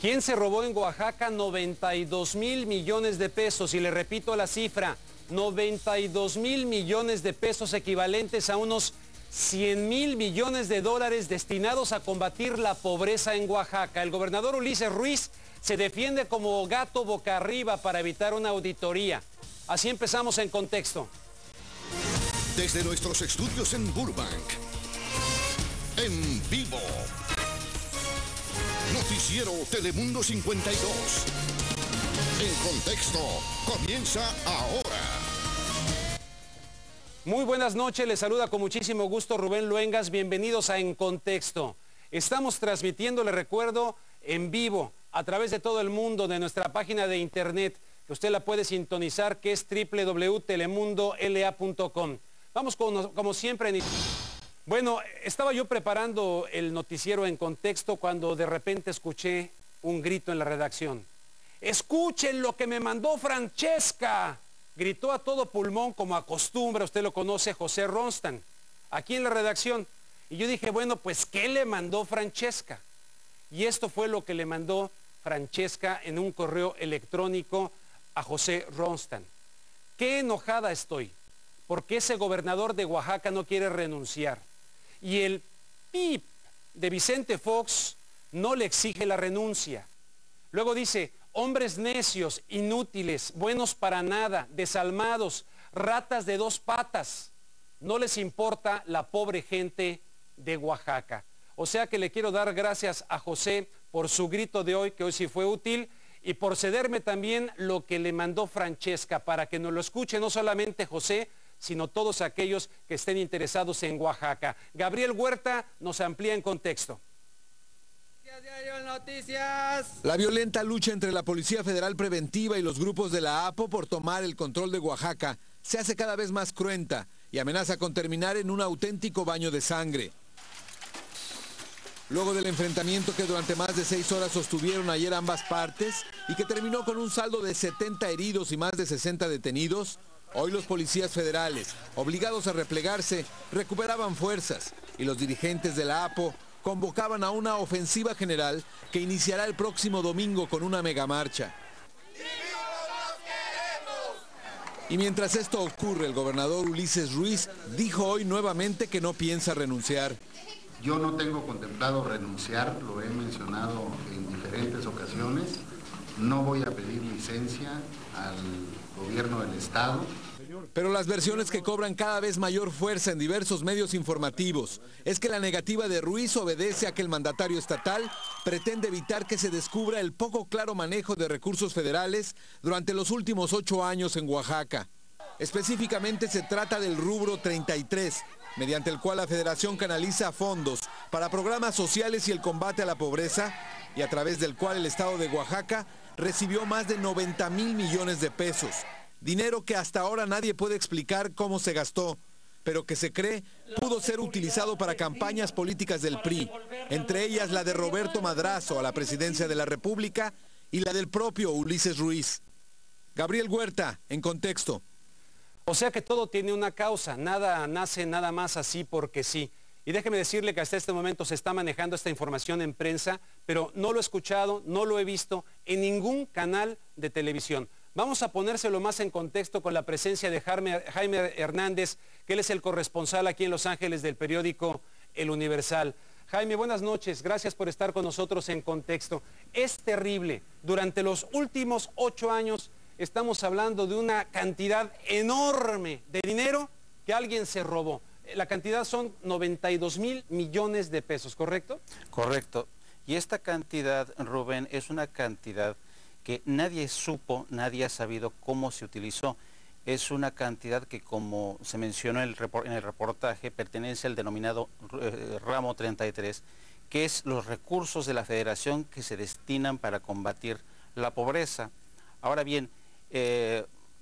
¿Quién se robó en Oaxaca 92 mil millones de pesos? Y le repito la cifra, 92 mil millones de pesos equivalentes a unos 100 mil millones de dólares destinados a combatir la pobreza en Oaxaca. El gobernador Ulises Ruiz se defiende como gato boca arriba para evitar una auditoría. Así empezamos en contexto. Desde nuestros estudios en Burbank, en vivo. Noticiero Telemundo 52. En contexto, comienza ahora. Muy buenas noches, les saluda con muchísimo gusto Rubén Luengas. Bienvenidos a En Contexto. Estamos transmitiendo, les recuerdo, en vivo a través de todo el mundo de nuestra página de internet, que usted la puede sintonizar, que es www.telemundola.com. Vamos como siempre. Bueno, estaba yo preparando el noticiero En Contexto cuando de repente escuché un grito en la redacción. ¡Escuchen lo que me mandó Francesca! Gritó a todo pulmón, como acostumbra, usted lo conoce, José Ronstan, aquí en la redacción. Y yo dije, bueno, pues, ¿qué le mandó Francesca? Y esto fue lo que le mandó Francesca en un correo electrónico a José Ronstan. ¡Qué enojada estoy! Porque ese gobernador de Oaxaca no quiere renunciar. Y el PIB de Vicente Fox no le exige la renuncia. Luego dice, hombres necios, inútiles, buenos para nada, desalmados, ratas de dos patas. No les importa la pobre gente de Oaxaca. O sea que le quiero dar gracias a José por su grito de hoy, que hoy sí fue útil, y por cederme también lo que le mandó Francesca, para que nos lo escuche no solamente José, sino todos aquellos que estén interesados en Oaxaca. Gabriel Huerta nos amplía En Contexto. La violenta lucha entre la Policía Federal Preventiva y los grupos de la APO por tomar el control de Oaxaca se hace cada vez más cruenta y amenaza con terminar en un auténtico baño de sangre. Luego del enfrentamiento que durante más de 6 horas sostuvieron ayer ambas partes y que terminó con un saldo de 70 heridos y más de 60 detenidos, hoy los policías federales, obligados a replegarse, recuperaban fuerzas y los dirigentes de la APO convocaban a una ofensiva general que iniciará el próximo domingo con una megamarcha. Y mientras esto ocurre, el gobernador Ulises Ruiz dijo hoy nuevamente que no piensa renunciar. Yo no tengo contemplado renunciar, lo he mencionado en diferentes ocasiones. No voy a pedir licencia al gobierno del estado. Pero las versiones que cobran cada vez mayor fuerza en diversos medios informativos es que la negativa de Ruiz obedece a que el mandatario estatal pretende evitar que se descubra el poco claro manejo de recursos federales durante los últimos 8 años en Oaxaca. Específicamente se trata del rubro 33, mediante el cual la federación canaliza fondos para programas sociales y el combate a la pobreza, y a través del cual el estado de Oaxaca recibió más de 90 mil millones de pesos. Dinero que hasta ahora nadie puede explicar cómo se gastó, pero que se cree pudo ser utilizado para campañas políticas del PRI, entre ellas la de Roberto Madrazo a la presidencia de la República y la del propio Ulises Ruiz. Gabriel Huerta, En Contexto. O sea que todo tiene una causa, nada nace nada más así porque sí. Y déjeme decirle que hasta este momento se está manejando esta información en prensa, pero no lo he escuchado, no lo he visto en ningún canal de televisión. Vamos a ponérselo más en contexto con la presencia de Jaime Hernández, que él es el corresponsal aquí en Los Ángeles del periódico El Universal. Jaime, buenas noches, gracias por estar con nosotros en Contexto. Es terrible, durante los últimos 8 años estamos hablando de una cantidad enorme de dinero que alguien se robó. La cantidad son 92 mil millones de pesos, ¿correcto? Correcto. Y esta cantidad, Rubén, es una cantidad que nadie supo, nadie ha sabido cómo se utilizó. Es una cantidad que, como se mencionó en el reportaje, pertenece al denominado ramo 33, que es los recursos de la federación que se destinan para combatir la pobreza. Ahora bien,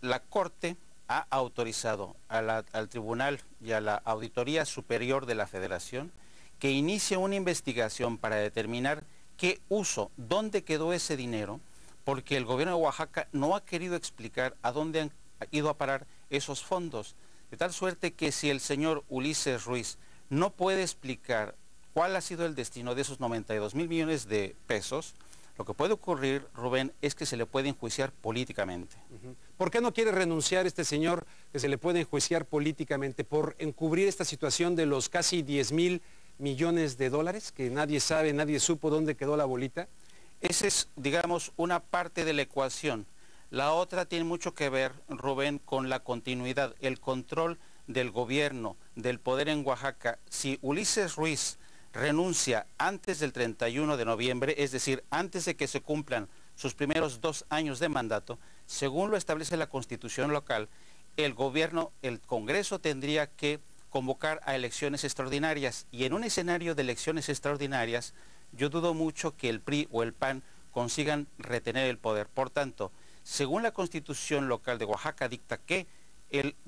la Corte ha autorizado al Tribunal y a la Auditoría Superior de la Federación que inicie una investigación para determinar qué uso, dónde quedó ese dinero, porque el gobierno de Oaxaca no ha querido explicar a dónde han ido a parar esos fondos. De tal suerte que si el señor Ulises Ruiz no puede explicar cuál ha sido el destino de esos 92 mil millones de pesos, Lo que puede ocurrir, Rubén, es que se le puede enjuiciar políticamente. ¿Por qué no quiere renunciar este señor que se le puede enjuiciar políticamente por encubrir esta situación de los casi 10,000 millones de dólares que nadie sabe, nadie supo dónde quedó la bolita? Esa es, digamos, una parte de la ecuación. La otra tiene mucho que ver, Rubén, con la continuidad, el control del gobierno, del poder en Oaxaca. Si Ulises Ruiz renuncia antes del 31 de noviembre, es decir, antes de que se cumplan sus primeros 2 años de mandato, según lo establece la Constitución local, el gobierno, el Congreso tendría que convocar a elecciones extraordinarias, y en un escenario de elecciones extraordinarias, yo dudo mucho que el PRI o el PAN consigan retener el poder. Por tanto, según la Constitución local de Oaxaca dicta que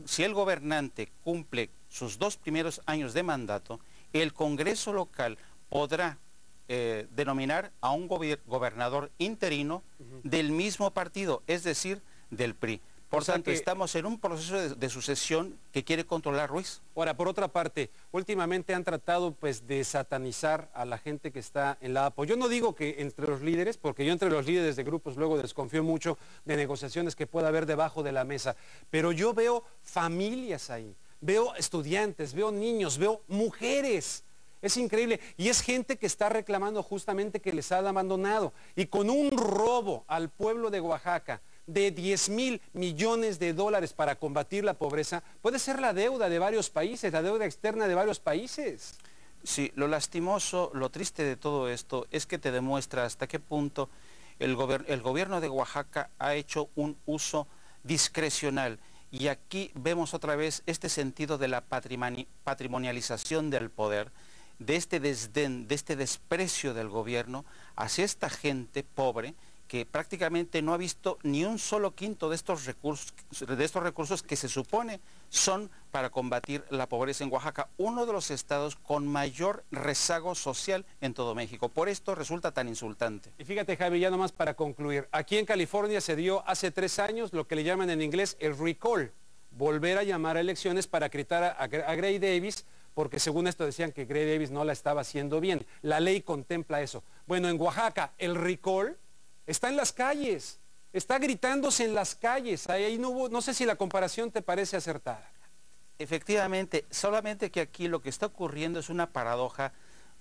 si el gobernante cumple sus 2 primeros años de mandato, el Congreso local podrá denominar a un gobernador interino del mismo partido, es decir, del PRI. Por tanto, estamos en un proceso de sucesión que quiere controlar Ruiz. Ahora, por otra parte, últimamente han tratado pues de satanizar a la gente que está en la APO. Yo no digo que entre los líderes, porque yo entre los líderes de grupos luego desconfío mucho de negociaciones que pueda haber debajo de la mesa, pero yo veo familias ahí, veo estudiantes, veo niños, veo mujeres. Es increíble, y es gente que está reclamando justamente que les han abandonado, y con un robo al pueblo de Oaxaca de 10,000 millones de dólares para combatir la pobreza, puede ser la deuda de varios países, la deuda externa de varios países. Sí, lo lastimoso, lo triste de todo esto es que te demuestra hasta qué punto el gobierno de Oaxaca ha hecho un uso discrecional. Y aquí vemos otra vez este sentido de la patrimonialización del poder, de este desdén, de este desprecio del gobierno hacia esta gente pobre que prácticamente no ha visto ni un solo quinto de estos recursos que se supone son para combatir la pobreza en Oaxaca, uno de los estados con mayor rezago social en todo México. Por esto resulta tan insultante. Y fíjate, Javi, ya nomás para concluir, aquí en California se dio hace 3 años lo que le llaman en inglés el recall, volver a llamar a elecciones para quitar a Gray Davis, porque según esto decían que Gray Davis no la estaba haciendo bien. La ley contempla eso. Bueno, en Oaxaca el recall está en las calles, está gritándose en las calles. Ahí no hubo, no sé si la comparación te parece acertada. Efectivamente, solamente que aquí lo que está ocurriendo es una paradoja,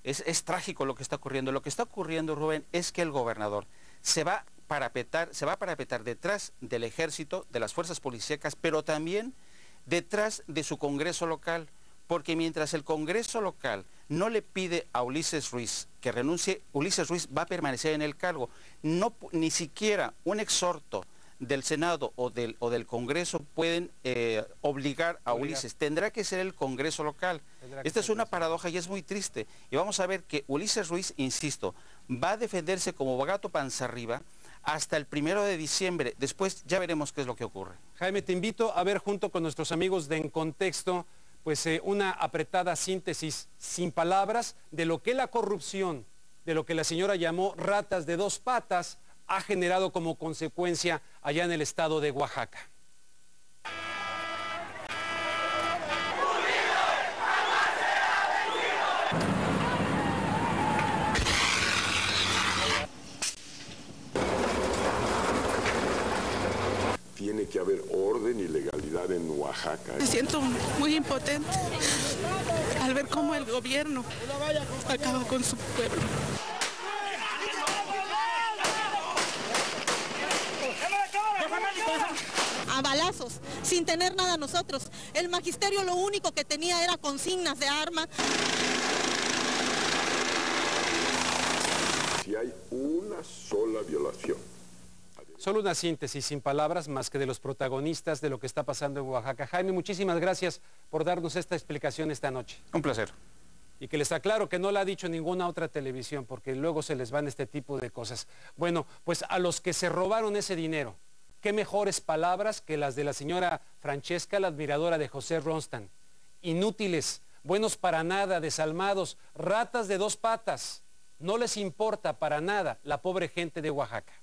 es trágico lo que está ocurriendo. Lo que está ocurriendo, Rubén, es que el gobernador se va a parapetar detrás del ejército, de las fuerzas policíacas, pero también detrás de su Congreso local. Porque mientras el Congreso local no le pide a Ulises Ruiz que renuncie, Ulises Ruiz va a permanecer en el cargo. No, ni siquiera un exhorto del Senado o del Congreso pueden obligar a Ulises. Tendrá que ser el Congreso local. Esta es una paradoja y es muy triste. Y vamos a ver que Ulises Ruiz, insisto, va a defenderse como gato panza arriba hasta el 1 de diciembre. Después ya veremos qué es lo que ocurre. Jaime, te invito a ver junto con nuestros amigos de En Contexto pues una apretada síntesis sin palabras de lo que la corrupción, de lo que la señora llamó ratas de 2 patas, ha generado como consecuencia allá en el estado de Oaxaca. Tiene que haber orden y legalidad en Oaxaca. Me siento muy impotente al ver cómo el gobierno acaba con su pueblo. A balazos, sin tener nada nosotros. El magisterio lo único que tenía era consignas de armas. Si hay una sola violación. Solo una síntesis sin palabras más que de los protagonistas de lo que está pasando en Oaxaca. Jaime, muchísimas gracias por darnos esta explicación esta noche. Un placer. Y que les aclaro que no la ha dicho ninguna otra televisión, porque luego se les van este tipo de cosas. Bueno, pues a los que se robaron ese dinero, qué mejores palabras que las de la señora Francesca, la admiradora de José Ronstan. Inútiles, buenos para nada, desalmados, ratas de 2 patas. No les importa para nada la pobre gente de Oaxaca.